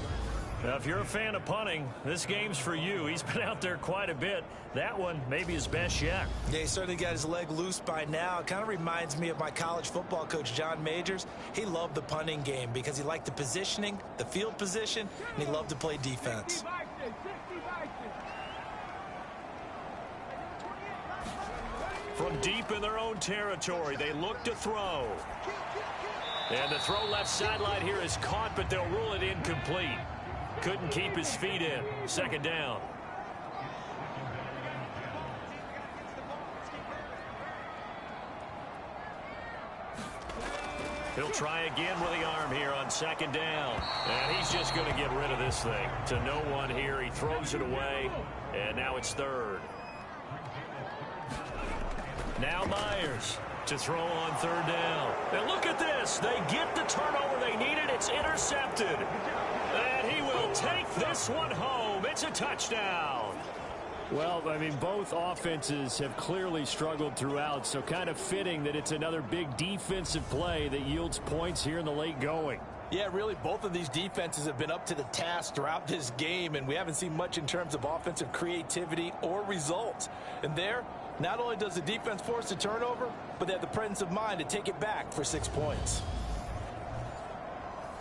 Now, if you're a fan of punting, this game's for you. He's been out there quite a bit. That one may be his best yet. Yeah, he certainly got his leg loose by now. It kind of reminds me of my college football coach, John Majors. He loved the punting game because he liked the positioning, the field position, and he loved to play defense. From deep in their own territory, they look to throw. And the throw left sideline here is caught, but they'll rule it incomplete. Couldn't keep his feet in. 2nd down. He'll try again with the arm here on 2nd down. And he's just going to get rid of this thing. To no one here. He throws it away. And now it's 3rd. Now Myers to throw on 3rd down. And look at this. They get the turnover they needed. It's intercepted. And he will take this one home. It's a touchdown. Well, I mean, both offenses have clearly struggled throughout, so kind of fitting that it's another big defensive play that yields points here in the late going. Yeah, really, both of these defenses have been up to the task throughout this game, and we haven't seen much in terms of offensive creativity or results. And there, not only does the defense force a turnover, but they have the presence of mind to take it back for 6 points.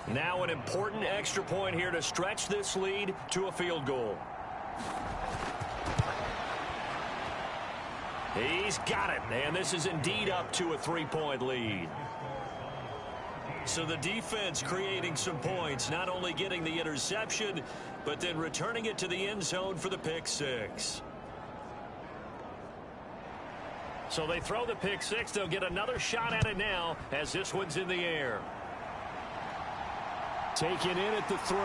Now an important extra point here to stretch this lead to a field goal. He's got it, and this is indeed up to a 3-point lead. So the defense creating some points, not only getting the interception, but then returning it to the end zone for the pick 6. So they throw the pick 6. They'll get another shot at it now as this one's in the air. Taken in at the 3.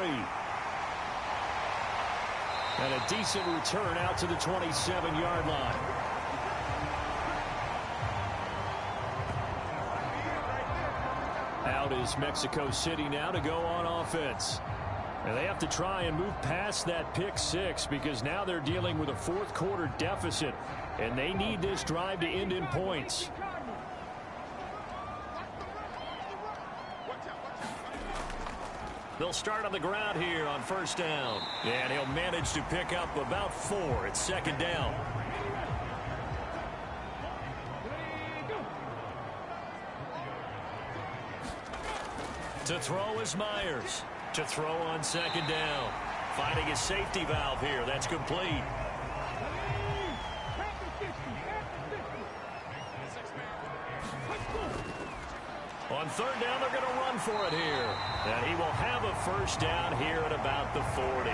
And a decent return out to the 27-yard line. Out is Mexico City now to go on offense. And they have to try and move past that pick six because now they're dealing with a fourth quarter deficit, and they need this drive to end in points. They'll start on the ground here on first down. And he'll manage to pick up about 4 at second down. To throw is Myers. To throw on second down. Finding a safety valve here. That's complete. On third down, they're going to run for it here. And he will have a first down here at about the 40.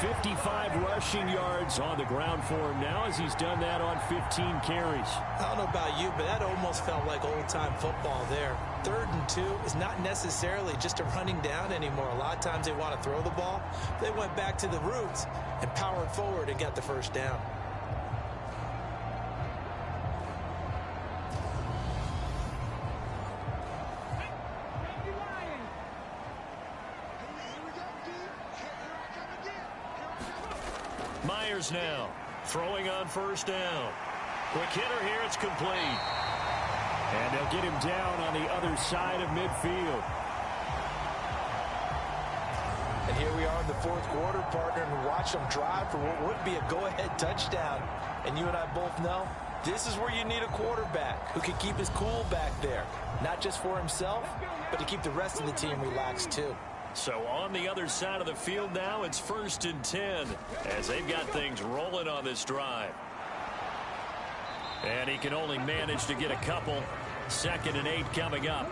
55 rushing yards on the ground for him now as he's done that on 15 carries. I don't know about you, but that almost felt like old-time football there. 3rd and 2 is not necessarily just a running down anymore. A lot of times they want to throw the ball. They went back to the roots and powered forward and got the first down. Myers now throwing on first down. Quick hitter here. It's complete. And they'll get him down on the other side of midfield. And here we are in the fourth quarter, partner, and watch them drive for what would be a go-ahead touchdown. And you and I both know this is where you need a quarterback who can keep his cool back there. Not just for himself, but to keep the rest of the team relaxed too. So on the other side of the field now, it's 1st and 10 as they've got things rolling on this drive. And he can only manage to get a couple. 2nd and 8 coming up.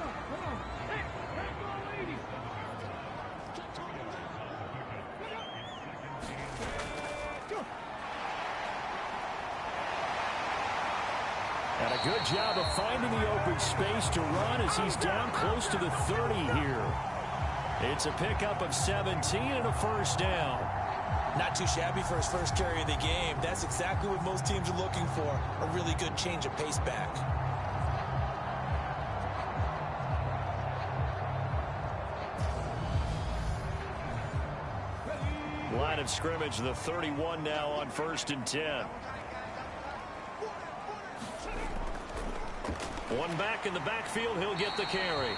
And a good job of finding the open space to run as he's down close to the 30 here. It's a pickup of 17 and a first down. Not too shabby for his first carry of the game. That's exactly what most teams are looking for. A really good change of pace back. Line of scrimmage, the 31 now on 1st and 10. One back in the backfield, he'll get the carry.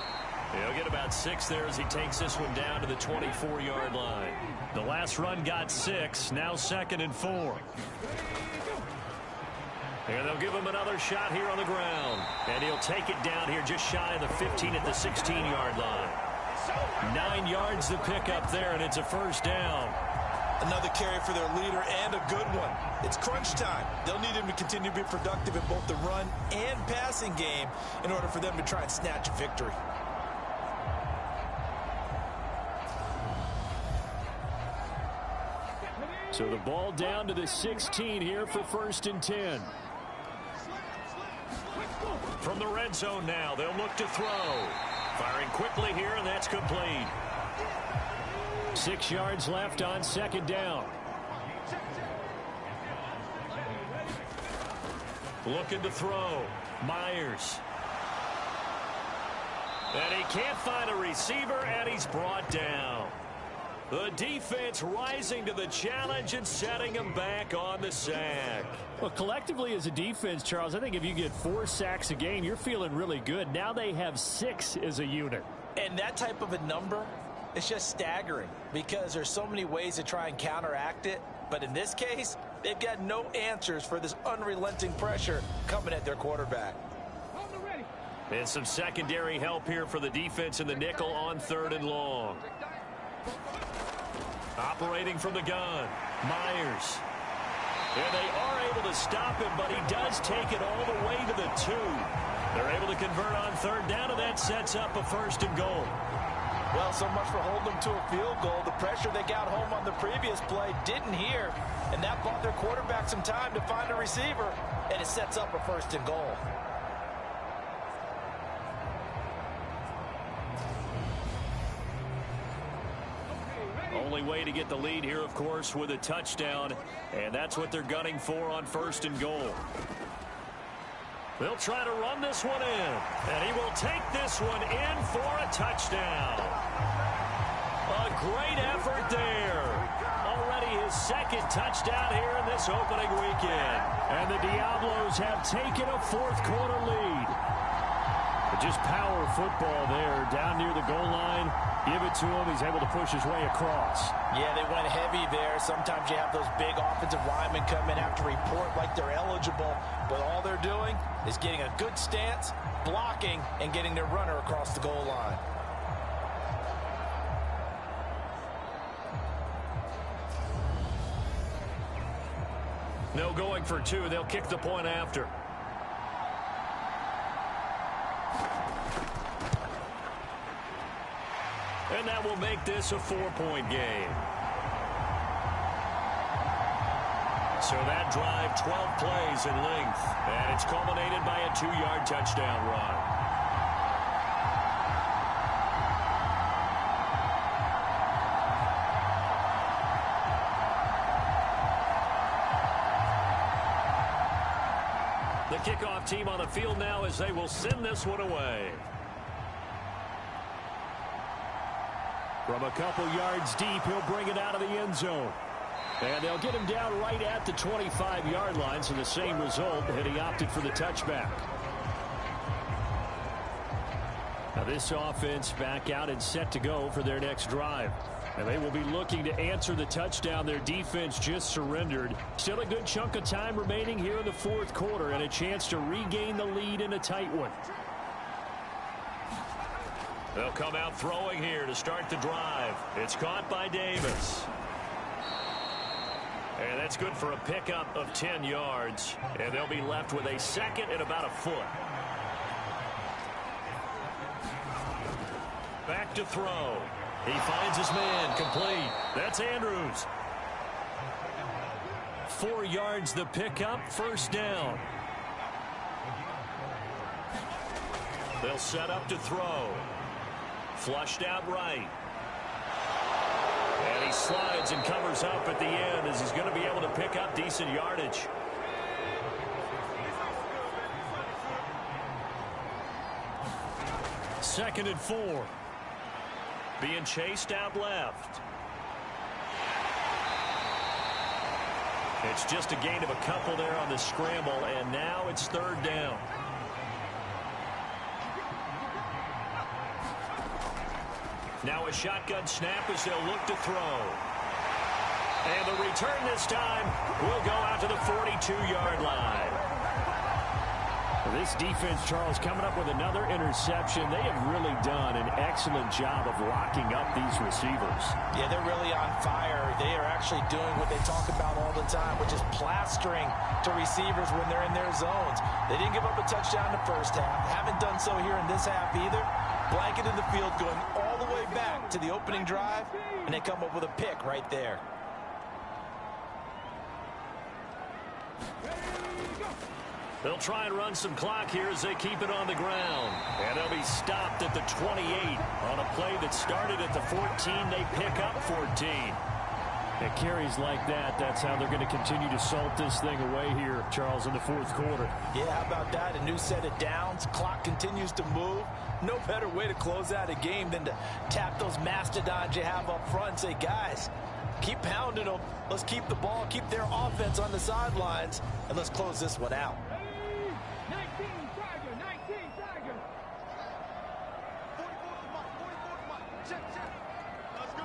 He'll get about 6 there as he takes this one down to the 24-yard line. The last run got 6, now 2nd and 4. And they'll give him another shot here on the ground. And he'll take it down here just shy of the 15 at the 16-yard line. 9 yards to pick up there, and it's a first down. Another carry for their leader and a good one. It's crunch time. They'll need him to continue to be productive in both the run and passing game in order for them to try and snatch a victory. So the ball down to the 16 here for 1st and 10. From the red zone now, they'll look to throw. Firing quickly here, and that's complete. 6 yards left on 2nd down. Looking to throw. Myers. And he can't find a receiver, and he's brought down. The defense rising to the challenge and setting him back on the sack. Well, collectively as a defense, Charles, I think if you get 4 sacks a game, you're feeling really good. Now they have 6 as a unit. And that type of a number, it's just staggering because there's so many ways to try and counteract it. But in this case, they've got no answers for this unrelenting pressure coming at their quarterback. And some secondary help here for the defense in the nickel on 3rd and long. Operating from the gun, Myers. And they are able to stop him, but he does take it all the way to the 2. They're able to convert on 3rd down, and that sets up a 1st and goal. Well, so much for holding them to a field goal. The pressure they got home on the previous play didn't hear, and that bought their quarterback some time to find a receiver, and it sets up a 1st and goal. Only way to get the lead here, of course, with a touchdown, and that's what they're gunning for on 1st and goal. They'll try to run this one in, and he will take this one in for a touchdown. A Great effort there. Already his second touchdown here in this opening weekend. And the Diablos have taken a fourth-quarter lead. Just power football there down near the goal line. Give it to him. He's able to push his way across. Yeah, they went heavy there. Sometimes you have those big offensive linemen come in, have to report like they're eligible. But all they're doing is getting a good stance, blocking, and getting their runner across the goal line. No going for two. They'll kick the point after. And that will make this a 4-point game. So that drive, 12 plays in length. And it's culminated by a 2-yard touchdown run. The kickoff team on the field now as they will send this one away. From a couple yards deep, he'll bring it out of the end zone. And they'll get him down right at the 25-yard line, so the same result, and he opted for the touchback. Now this offense back out and set to go for their next drive. And they will be looking to answer the touchdown their defense just surrendered. Still a good chunk of time remaining here in the fourth quarter and a chance to regain the lead in a tight one. They'll come out throwing here to start the drive. It's caught by Davis. And that's good for a pickup of 10 yards. And they'll be left with a second and about a foot. Back to throw. He finds his man complete. That's Andrews. 4 yards the pickup, first down. They'll set up to throw. Flushed out right. And he slides and covers up at the end as he's going to be able to pick up decent yardage. Second and 4. Being chased out left. It's just a gain of a couple there on the scramble, and now it's third down. Now a shotgun snap as they'll look to throw. And the return this time will go out to the 42-yard line. This defense, Charles, coming up with another interception. They have really done an excellent job of locking up these receivers. Yeah, they're really on fire. They are actually doing what they talk about all the time, which is plastering to receivers when they're in their zones. They didn't give up a touchdown in the first half. Haven't done so here in this half either. Blanket in the field going all the way back to the opening drive, and they come up with a pick right there. They'll try and run some clock here as they keep it on the ground. And they'll be stopped at the 28 on a play that started at the 14. They pick up 14. It carries like that. That's how they're going to continue to salt this thing away here, Charles, in the fourth quarter. Yeah, how about that? A new set of downs. Clock continues to move. No better way to close out a game than to tap those mastodons you have up front and say, guys, keep pounding them. Let's keep the ball, keep their offense on the sidelines, and let's close this one out. 19 Tiger. 44 mark. Check. Let's go.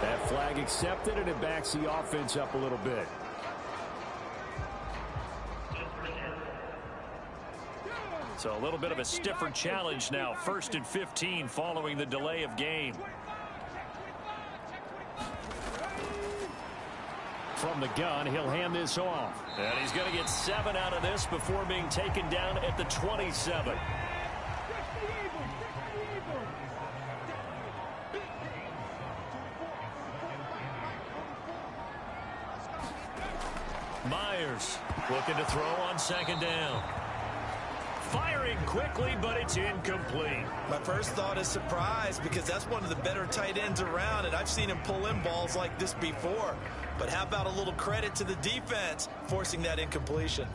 That flag accepted, and it backs the offense up a little bit. So a little bit of a stiffer challenge now. 1st and 15 following the delay of game. From the gun, he'll hand this off. And he's going to get 7 out of this before being taken down at the 27. Myers looking to throw on 2nd down. firing quickly, but it's incomplete. My first thought is surprise because that's one of the better tight ends around, and I've seen him pull in balls like this before. But how about a little credit to the defense forcing that incompletion?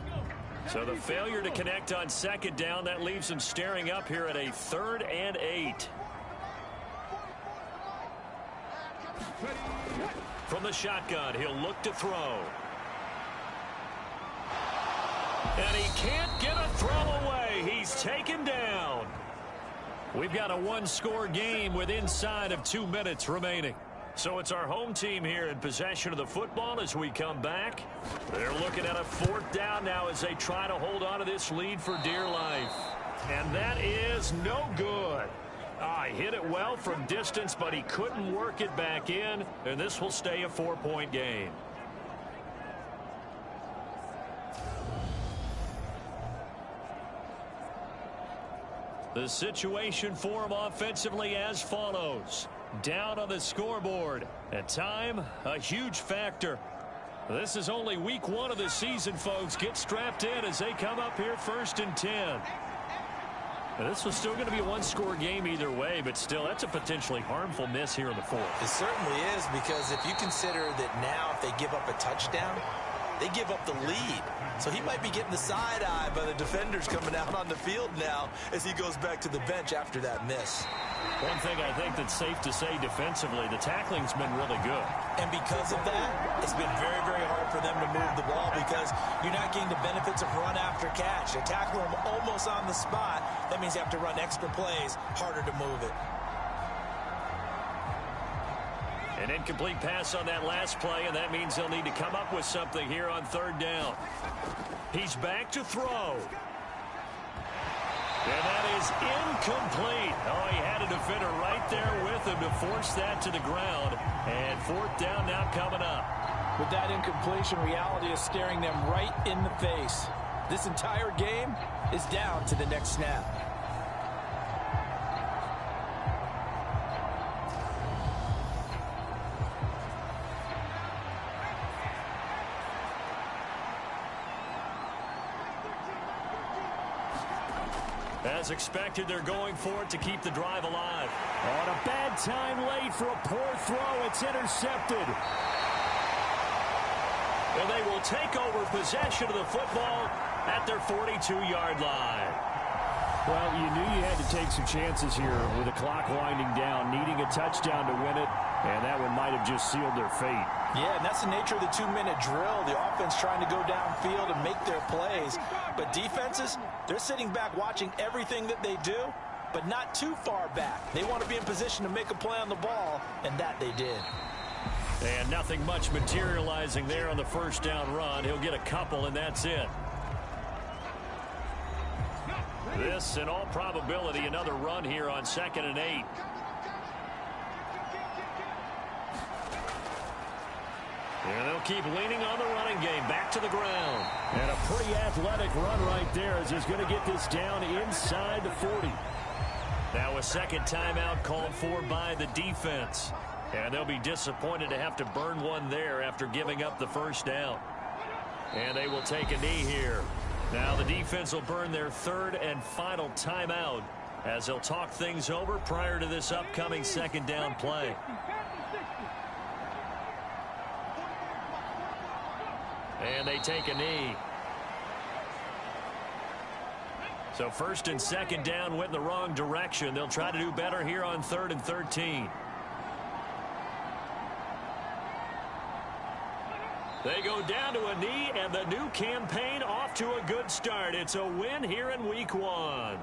So the failure to connect on second down, that leaves them staring up here at a 3rd and 8. From the shotgun, he'll look to throw. And he can't get a throw away. He's taken down. We've got a one-score game with inside of 2 minutes remaining. So it's our home team here in possession of the football as we come back. They're looking at a 4th down now as they try to hold on to this lead for dear life. And that is no good. He hit it well from distance, but he couldn't work it back in, and this will stay a 4-point game. The situation for him offensively as follows. Down on the scoreboard. At time, a huge factor. This is only week 1 of the season, folks. Get strapped in as they come up here 1st and 10. Now, this was still going to be a one-score game either way, but still, that's a potentially harmful miss here in the 4th. It certainly is, because if you consider that now if they give up a touchdown, they give up the lead. So he might be getting the side eye by the defenders coming out on the field now as he goes back to the bench after that miss. One thing I think that's safe to say defensively, the tackling's been really good. And because of that, it's been very, very hard for them to move the ball because you're not getting the benefits of run after catch. They tackle them almost on the spot. That means you have to run extra plays, harder to move it. An incomplete pass on that last play, and that means they'll need to come up with something here on 3rd down. He's back to throw. And that is incomplete. He had a defender right there with him to force that to the ground. And 4th down now coming up. With that incompletion, reality is staring them right in the face. This entire game is down to the next snap. As expected, they're going for it to keep the drive alive. On a bad time late for a poor throw. It's intercepted. And they will take over possession of the football at their 42-yard line. Well, you knew you had to take some chances here with the clock winding down, needing a touchdown to win it, and that one might have just sealed their fate. Yeah, and that's the nature of the 2-minute drill. The offense trying to go downfield and make their plays. But defenses, they're sitting back watching everything that they do, but not too far back. They want to be in position to make a play on the ball, and that they did. And nothing much materializing there on the 1st down run. He'll get a couple, and that's it. This, in all probability, another run here on 2nd and 8. And they'll keep leaning on the running game. Back to the ground. And a pretty athletic run right there as he's going to get this down inside the 40. Now a second timeout called for by the defense. And they'll be disappointed to have to burn one there after giving up the 1st down. And they will take a knee here. Now the defense will burn their 3rd and final timeout as they'll talk things over prior to this upcoming 2nd down play. And they take a knee. So 1st and 2nd down went in the wrong direction. They'll try to do better here on 3rd and 13. They go down to a knee, and the new campaign off to a good start. It's a win here in week 1.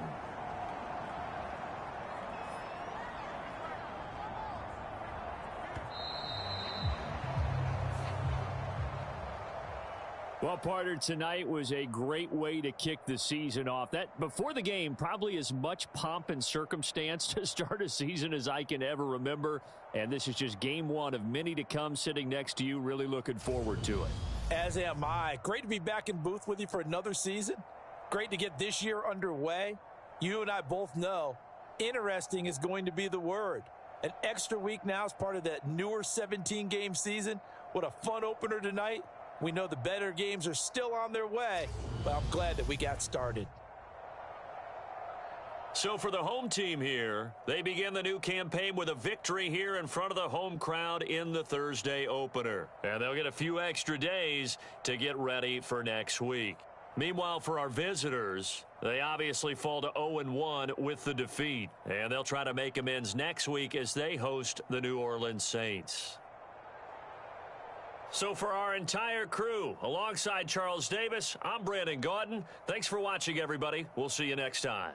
Well, partner, tonight was a great way to kick the season off. That before the game, probably as much pomp and circumstance to start a season as I can ever remember. And this is just game 1 of many to come sitting next to you. Really looking forward to it. As am I. Great to be back in booth with you for another season. Great to get this year underway. You and I both know interesting is going to be the word. An extra week now as part of that newer 17-game season. What a fun opener tonight. We know the better games are still on their way, but I'm glad that we got started. So for the home team here, they begin the new campaign with a victory here in front of the home crowd in the Thursday opener. And they'll get a few extra days to get ready for next week. Meanwhile, for our visitors, they obviously fall to 0-1 with the defeat. And they'll try to make amends next week as they host the New Orleans Saints. So for our entire crew, alongside Charles Davis, I'm Brandon Gaudin. Thanks for watching, everybody. We'll see you next time.